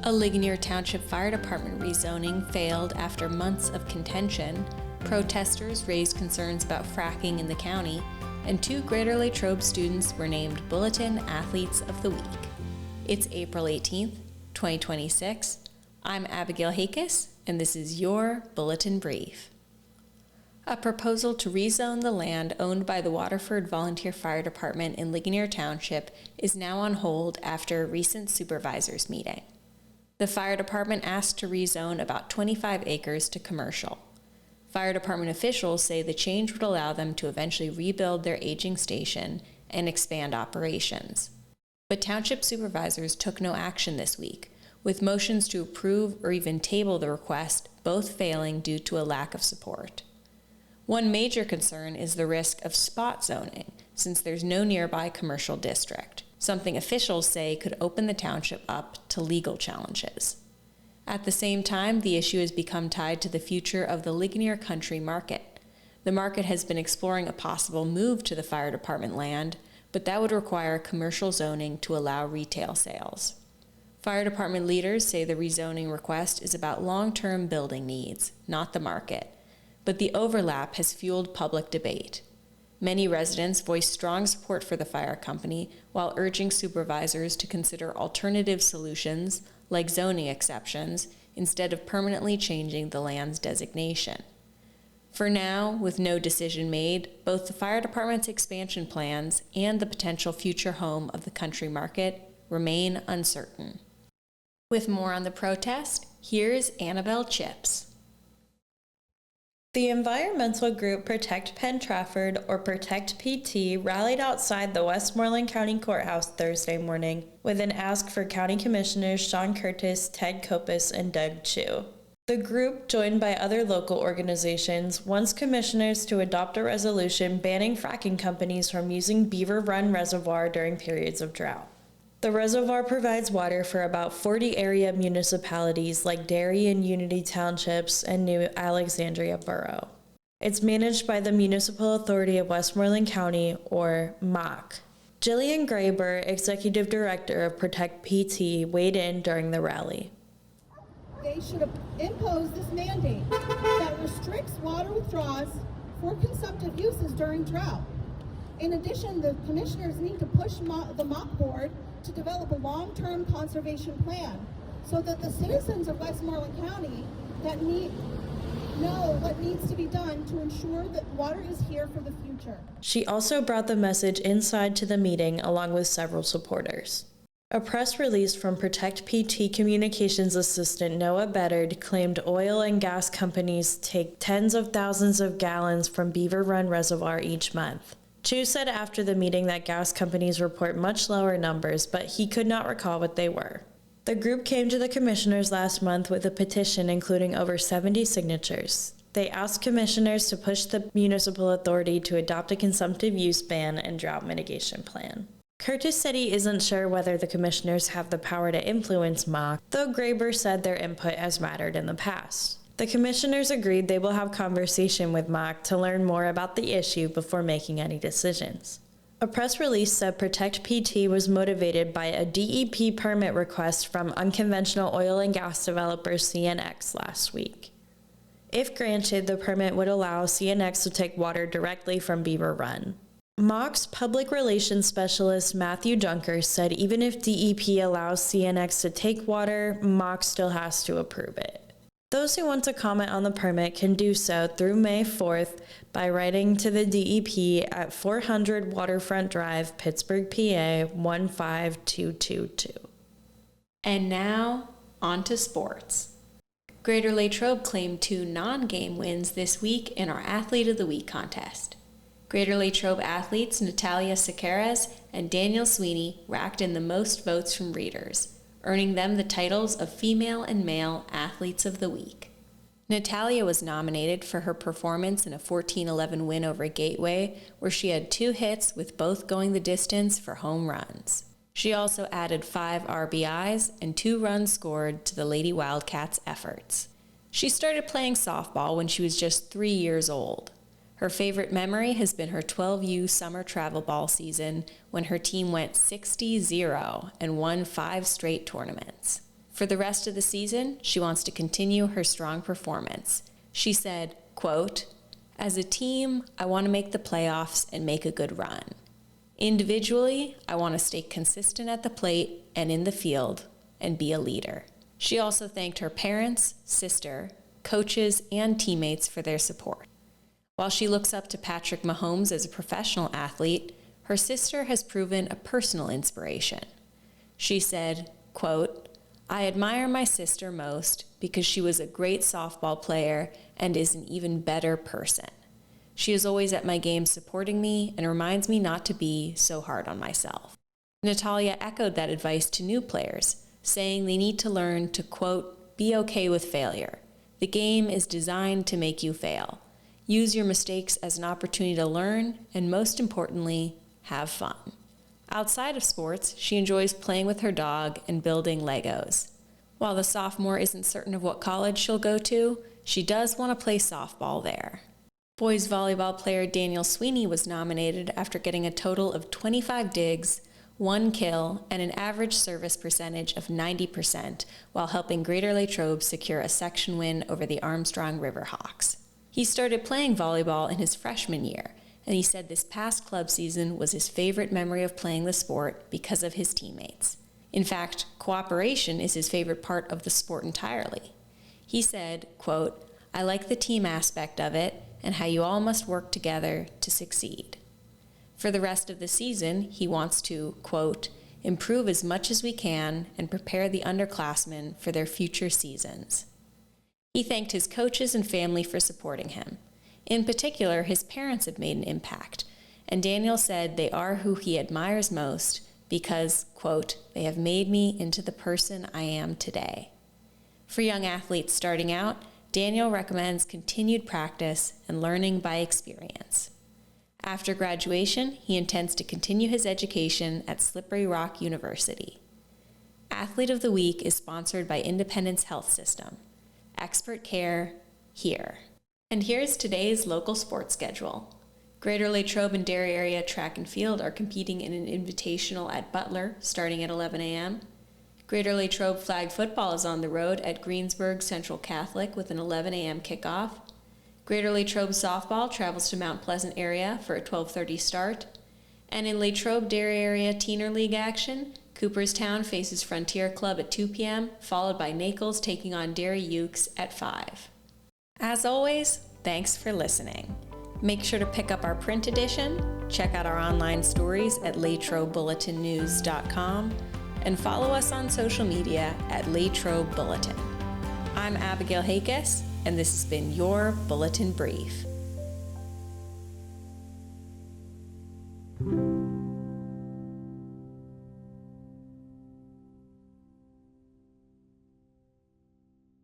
A Ligonier Township Fire Department rezoning failed after months of contention. Protesters raised concerns about fracking in the county, and 2 Greater Latrobe students were named Bulletin Athletes of the Week. It's April 18th, 2026. I'm Abigail Hakis, and this is your Bulletin Brief. A proposal to rezone the land owned by the Waterford Volunteer Fire Department in Ligonier Township is now on hold after a recent supervisors meeting. The fire department asked to rezone about 25 acres to commercial. Fire department officials say the change would allow them to eventually rebuild their aging station and expand operations. But township supervisors took no action this week, with motions to approve or even table the request both failing due to a lack of support. One major concern is the risk of spot zoning, since there's no nearby commercial district, something officials say could open the township up to legal challenges. At the same time, the issue has become tied to the future of the Ligonier Country Market. The market has been exploring a possible move to the fire department land, but that would require commercial zoning to allow retail sales. Fire department leaders say the rezoning request is about long-term building needs, not the market, but the overlap has fueled public debate. Many residents voiced strong support for the fire company while urging supervisors to consider alternative solutions like zoning exceptions instead of permanently changing the land's designation. For now, with no decision made, both the fire department's expansion plans and the potential future home of the country market remain uncertain. With more on the protest, here's Annabelle Chips. The environmental group Protect Penn Trafford, or Protect PT, rallied outside the Westmoreland County Courthouse Thursday morning with an ask for County Commissioners Sean Curtis, Ted Kopis, and Doug Chu. The group, joined by other local organizations, wants commissioners to adopt a resolution banning fracking companies from using Beaver Run Reservoir during periods of drought. The reservoir provides water for about 40 area municipalities like Derry and Unity Townships and New Alexandria Borough. It's managed by the Municipal Authority of Westmoreland County, or MAC. Jillian Graber, Executive Director of Protect PT, weighed in during the rally. They should impose this mandate that restricts water withdrawals for consumptive uses during drought. In addition, the commissioners need to push the MAC board to develop a long-term conservation plan so that the citizens of Westmoreland County that know what needs to be done to ensure that water is here for the future. She also brought the message inside to the meeting along with several supporters. A press release from Protect PT Communications Assistant Noah Beddard claimed oil and gas companies take tens of thousands of gallons from Beaver Run Reservoir each month. Chu said after the meeting that gas companies report much lower numbers, but he could not recall what they were. The group came to the commissioners last month with a petition including over 70 signatures. They asked commissioners to push the municipal authority to adopt a consumptive use ban and drought mitigation plan. Curtis said he isn't sure whether the commissioners have the power to influence MAC, though Graber said their input has mattered in the past. The commissioners agreed they will have conversation with MAC to learn more about the issue before making any decisions. A press release said Protect PT was motivated by a DEP permit request from unconventional oil and gas developer CNX last week. If granted, the permit would allow CNX to take water directly from Beaver Run. MAC's public relations specialist Matthew Junker said even if DEP allows CNX to take water, MAC still has to approve it. Those who want to comment on the permit can do so through May 4th by writing to the DEP at 400 Waterfront Drive, Pittsburgh, PA 15222. And now, on to sports. Greater Latrobe claimed 2 non-game wins this week in our Athlete of the Week contest. Greater Latrobe athletes Natalia Sequeras and Daniel Sweeney racked in the most votes from readers, earning them the titles of Female and Male Athletes of the Week. Natalia was nominated for her performance in a 14-11 win over Gateway, where she had 2 hits with both going the distance for home runs. She also added 5 RBIs and 2 runs scored to the Lady Wildcats' efforts. She started playing softball when she was just 3 years old. Her favorite memory has been her 12U summer travel ball season when her team went 60-0 and won 5 straight tournaments. For the rest of the season, she wants to continue her strong performance. She said, quote, "As a team, I want to make the playoffs and make a good run. Individually, I want to stay consistent at the plate and in the field and be a leader." She also thanked her parents, sister, coaches, and teammates for their support. While she looks up to Patrick Mahomes as a professional athlete, her sister has proven a personal inspiration. She said, quote, "I admire my sister most because she was a great softball player and is an even better person. She is always at my games supporting me and reminds me not to be so hard on myself." Natalia echoed that advice to new players, saying they need to learn to, quote, "be okay with failure. The game is designed to make you fail. Use your mistakes as an opportunity to learn, and most importantly, have fun." Outside of sports, she enjoys playing with her dog and building Legos. While the sophomore isn't certain of what college she'll go to, she does want to play softball there. Boys volleyball player Daniel Sweeney was nominated after getting a total of 25 digs, 1 kill, and an average service percentage of 90% while helping Greater Latrobe secure a section win over the Armstrong Riverhawks. He started playing volleyball in his freshman year, and he said this past club season was his favorite memory of playing the sport because of his teammates. In fact, cooperation is his favorite part of the sport entirely. He said, quote, "I like the team aspect of it and how you all must work together to succeed." For the rest of the season, he wants to, quote, "improve as much as we can and prepare the underclassmen for their future seasons." He thanked his coaches and family for supporting him. In particular, his parents have made an impact, and Daniel said they are who he admires most because, quote, "they have made me into the person I am today." For young athletes starting out, Daniel recommends continued practice and learning by experience. After graduation, he intends to continue his education at Slippery Rock University. Athlete of the Week is sponsored by Independence Health System. Expert care, here. And here's today's local sports schedule. Greater Latrobe and Dairy Area Track and Field are competing in an invitational at Butler starting at 11 a.m. Greater Latrobe flag football is on the road at Greensburg Central Catholic with an 11 a.m. kickoff. Greater Latrobe softball travels to Mount Pleasant area for a 12:30 start. And in Latrobe Dairy Area Teener League action, Cooperstown faces Frontier Club at 2 p.m., followed by Naples taking on Dairy Ukes at 5. As always, thanks for listening. Make sure to pick up our print edition, check out our online stories at LatrobeBulletinNews.com, and follow us on social media at Latrobe Bulletin. I'm Abigail Hakis, and this has been your Bulletin Brief.